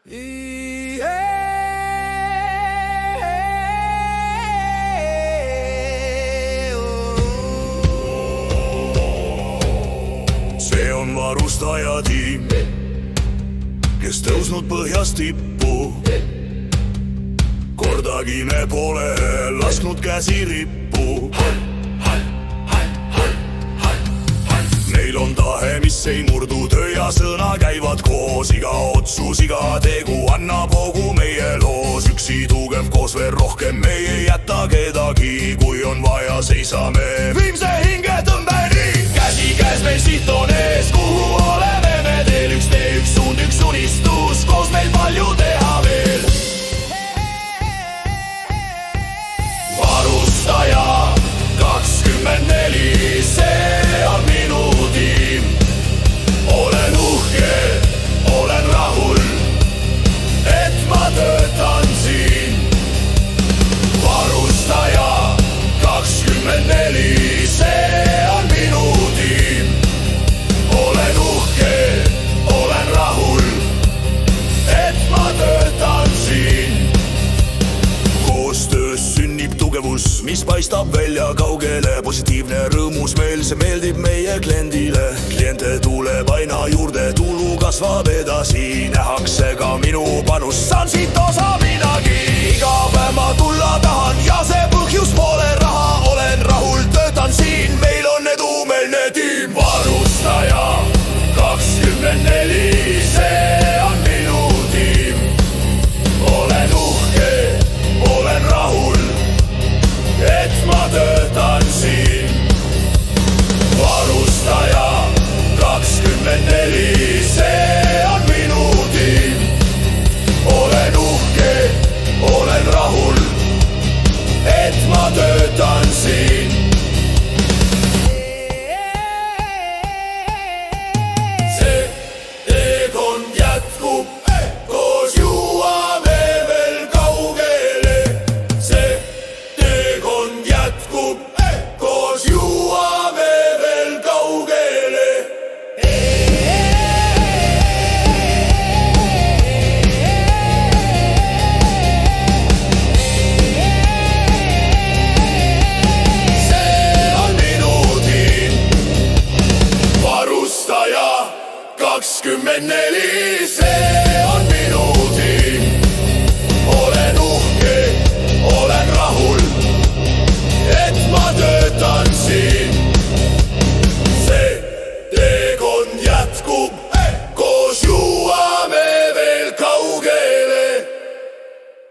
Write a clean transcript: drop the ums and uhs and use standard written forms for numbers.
See on varustajatiim, kes tõusnud põhjast tippu. Kordagi me pole lasknud käsi rippu. Neil on tahe, mis ei murdu, töö ja sõna käivad koos. Iga otsus, iga tegu annab hoogu meie loos. Üksi tugev, koos veel rohkem, me ei jäta kedagi. Kui on vaja, seisame viimse hingetõmbeni. Käsi käes meil siht on ees, kuhu oleme me teel. Üks tee, üks suund, üks unistus, koos meil palju teha veel. Varustaja 24, see on minu tiim. Olen uhke, olen rahul, et ma töötan siin. Varustaja 24, see on minu tiim. Olen uhke, olen rahul, et ma töötan siin. Koostöös sünnib tugevus, mis paistab välja kaugele. Positiivne, rõõmus meel, see meeldib meie kliendile. Kliente tuleb aina juurde, tulu kasvab edasi. Nähakse ka minu panus, saan siit osa midagi. Iga päev ma tulla tahan ja see põhjus pole raha. Olen rahul, töötan siin, meil on edumeelne tiim. Varustaja 24, see on minu tiim. Olen uhke, olen rahul, et ma töötan siin. Varustaja 24, see on minu tiim. Olen uhke, olen rahul, et ma töötan siin. See teekond jätkub